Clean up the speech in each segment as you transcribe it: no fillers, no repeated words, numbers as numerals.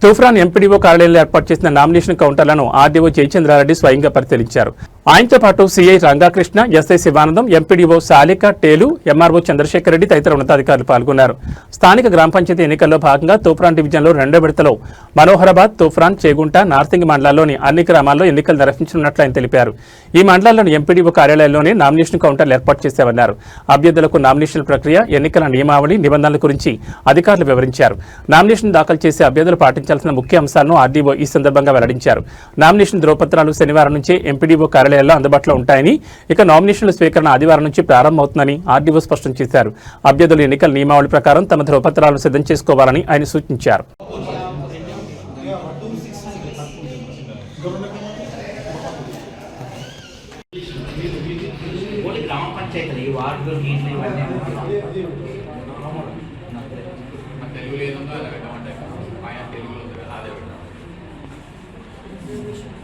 Toopran MPDO కార్యాలయంలో ఏర్పాటు చేసిన నామినేషన్ కౌంటర్లను ఆర్డీఓ జయచంద్రారెడ్డి స్వయంగా పరిశీలించారు. ఆయనతో పాటు CI Rangakrishna, SI Sivanandam, MPDO Salika, టేలు, ఎంఆర్ఓ చంద్రశేఖర్ రెడ్డి తదితర ఉన్నతాధికారులు పాల్గొన్నారు. స్థానిక గ్రామ పంచాయతీ ఎన్నికల్లో భాగంగా తూఫ్రాన్ డివిజన్లో రెండో విడతలో మనోహరాబాద్, తూఫ్రాన్, చేగుంట, నార్సింగి మండలాల్లోని అన్ని గ్రామాల్లో ఎన్నికలు నిర్వహించనున్నట్లు ఆయన తెలిపారు. ఈ మండలాల్లోని ఎంపీడీఓ కార్యాలయంలోనే నామినేషన్ కౌంటర్లు ఏర్పాటు చేశామన్నారు. అభ్యర్థులకు నామినేషన్ ప్రక్రియ, ఎన్నికల నియమావళి, నిబంధనల గురించి అధికారులు వివరించారు. నామినేషన్ దాఖలు చేసే అభ్యర్థులు పాటించాల్సిన ముఖ్య అంశాలను ఆర్డీఓ ఈ సందర్భంగా వెల్లడించారు. నామినేషన్ ధ్రువపత్రాలు శనివారం నుంచే ఎంపీడీఓ కార్యాలయాల్లో అందుబాటులో ఉంటాయని, ఇక నామినేషన్ల స్వీకరణ ఆదివారం నుంచి ప్రారంభమవుతుందని ఆర్డీఓ స్పష్టం చేశారు. అభ్యర్థులు ఎన్నికల నియమావళి ప్రకారం తమ ధ్రువపత్రాలను సిద్ధం చేసుకోవాలని ఆయన సూచించారు.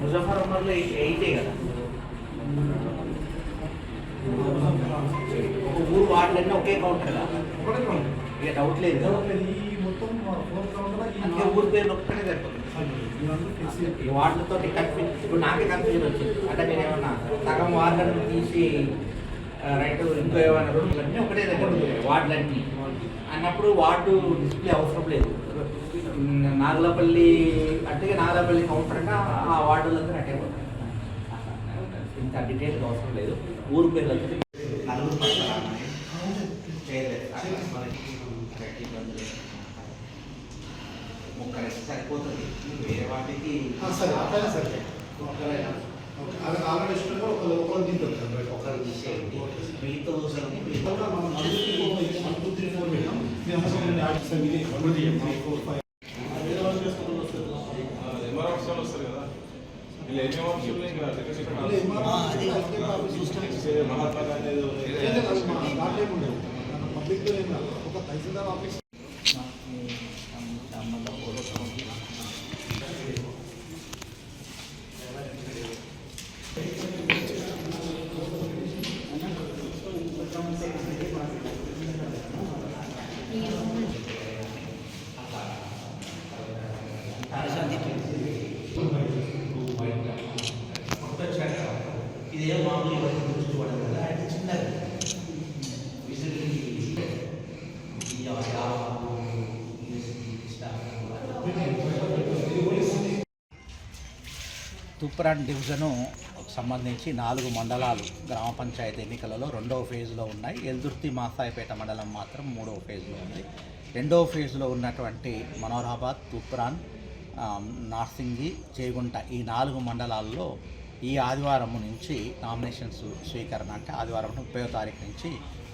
ముజఫర్నగర్లో 8 కదా, ఊరు వార్డులన్నీ ఒకే కౌంటర్ కదా, ఇక డౌట్ లేదు కదా. అందుకే ఊరి పేరు ఒక్కటే సరిపోతుంది. వార్డులతో కన్ఫ్యూజన్, ఇప్పుడు నాకే కన్ఫ్యూజన్ వచ్చింది. అంటే నేను ఏమన్నా సగం వార్డులను తీసి రైట్ ఇంకో ఏమైనా రోడ్లన్నీ ఒకటే దగ్గర వార్డులన్నీ అన్నప్పుడు వార్డు డిస్ప్లే అవసరం లేదు. నాగలపల్లి అంటే నాగలపల్లి కౌంటర్ అంటే ఆ వార్డులందరూ అటే పోతారు. ఇంత డీటెయిల్గా అవసరం లేదు. ఊరు పేర్లు నలుగురు ముక్కలు సరిపోతుంది. వేరే వాటికి ఒకరు తీసేయండి. మీతో ఇదే మామూలు ఇవన్నీ గుర్తుంచుకోవడం కదా, అంటే చిన్నది తూప్రాన్ డివిజను సంబంధించి 4 మండలాలు గ్రామ పంచాయతీ ఎన్నికలలో రెండవ ఫేజ్లో ఉన్నాయి. ఎల్దుర్తి మాసాయిపేట మండలం మాత్రం 3వ ఫేజ్లో ఉంది. రెండవ ఫేజ్లో ఉన్నటువంటి మనోహరాబాద్, తూప్రాన్, నార్సింగి, చేగుంట ఈ 4 మండలాల్లో ఈ ఆదివారం నుంచి నామినేషన్స్ స్వీకరణ, అంటే ఆదివారం 30వ తారీఖు నుంచి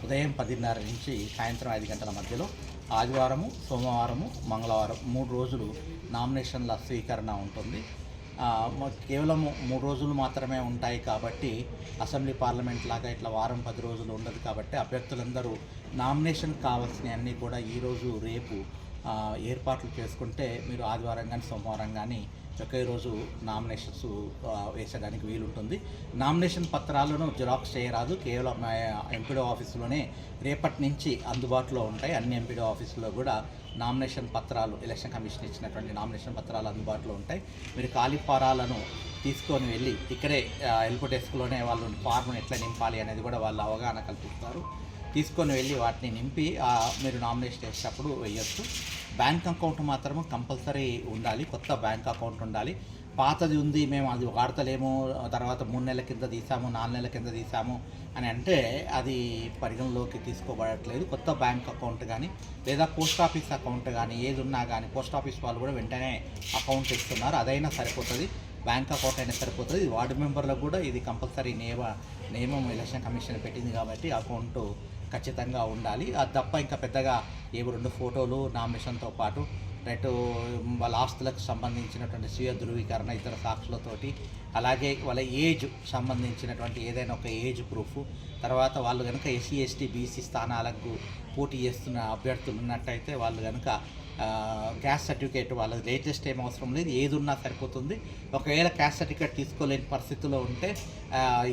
ఉదయం 10:30 నుంచి సాయంత్రం 5 గంటల మధ్యలో ఆదివారము, సోమవారము, మంగళవారం 3 రోజులు నామినేషన్ల స్వీకరణ ఉంటుంది. కేవలం 3 రోజులు మాత్రమే ఉంటాయి కాబట్టి అసెంబ్లీ పార్లమెంట్ లాగా ఇట్లా వారం 10 రోజులు ఉండదు కాబట్టి అభ్యర్థులందరూ నామినేషన్ కావాల్సినవన్నీ కూడా ఈరోజు రేపు ఏర్పాట్లు చేసుకుంటే మీరు ఆదివారం కానీ సోమవారం కానీ ఒకే రోజు నామినేషన్స్ వేసడానికి వీలుంటుంది. నామినేషన్ పత్రాలను జిరాక్స్ చేయరాదు, కేవలం ఎంపీడీ ఆఫీసులోనే రేపటి నుంచి అందుబాటులో ఉంటాయి. అన్ని ఎంపీడీ ఆఫీసులో కూడా నామినేషన్ పత్రాలు, ఎలక్షన్ కమిషన్ ఇచ్చినటువంటి నామినేషన్ పత్రాలు అందుబాటులో ఉంటాయి. మీరు ఖాళీ ఫారాలను తీసుకొని వెళ్ళి ఇక్కడే హెల్ప్ డెస్క్లోనే వాళ్ళు ఫార్మ్ను ఎట్లా నింపాలి అనేది కూడా వాళ్ళు అవగాహన కల్పిస్తారు. తీసుకొని వెళ్ళి వాటిని నింపి మీరు నామినేషన్ చేసేటప్పుడు వేయచ్చు. బ్యాంక్ అకౌంట్ మాత్రం కంపల్సరీ ఉండాలి. కొత్త బ్యాంక్ అకౌంట్ ఉండాలి. పాతది ఉంది, మేము అది వాడతలేము, తర్వాత 3 నెలల కింద తీసాము, 4 నెలల కింద తీసాము అని అంటే అది పరిగణలోకి తీసుకోబడట్లేదు. కొత్త బ్యాంక్ అకౌంట్ కానీ లేదా పోస్ట్ ఆఫీస్ అకౌంట్ కానీ ఏది ఉన్నా కానీ పోస్ట్ ఆఫీస్ వాళ్ళు కూడా వెంటనే అకౌంట్ ఇస్తున్నారు. అదైనా సరిపోతుంది, బ్యాంక్ అకౌంట్ అయినా సరిపోతుంది. వార్డు మెంబర్లకు కూడా ఇది కంపల్సరీ నియమం ఎలక్షన్ కమిషన్ పెట్టింది కాబట్టి అకౌంట్ ఖచ్చితంగా ఉండాలి. అది తప్ప ఇంకా పెద్దగా 2 ఫోటోలు నామినేషన్తో పాటు వాళ్ళ ఆస్తులకు సంబంధించినటువంటి స్వీయ ధృవీకరణ, ఇతర సాక్షులతోటి, అలాగే వాళ్ళ ఏజ్ సంబంధించినటువంటి ఏదైనా ఒక ఏజ్ ప్రూఫ్, తర్వాత వాళ్ళు కనుక ఎస్సీ, ఎస్టీ, బీసీ స్థానాలకు పోటీ చేస్తున్న అభ్యర్థులు ఉన్నట్టయితే వాళ్ళు కనుక క్యాస్ట్ సర్టిఫికేట్ వాళ్ళది లేటెస్ట్ ఏం అవసరం లేదు, ఏది ఉన్నా సరిపోతుంది. ఒకవేళ క్యాస్ట్ సర్టిఫికేట్ తీసుకోలేని పరిస్థితిలో ఉంటే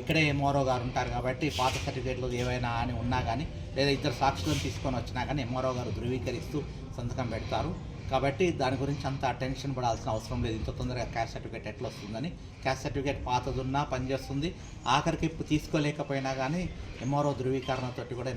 ఇక్కడే ఎంఆర్ఓ గారు ఉంటారు కాబట్టి పాత సర్టిఫికేట్లు ఏవైనా అని ఉన్నా కానీ లేదా ఇద్దరు సాక్షులను తీసుకొని వచ్చినా కానీ ఎంఆర్ఓ గారు ధృవీకరిస్తూ సంతకం పెడతారు. కాబట్టి దాని గురించి అంత అటెన్షన్ పడాల్సిన అవసరం లేదు. ఇంత తొందరగా క్యాస్ట్ సర్టిఫికేట్ ఎట్లా వస్తుందని. క్యాస్ట్ సర్టిఫికేట్ పాతదున్నా పనిచేస్తుంది. ఆఖరికి తీసుకోలేకపోయినా కానీ ఎంఆర్ఓ ధృవీకరణతోటి కూడా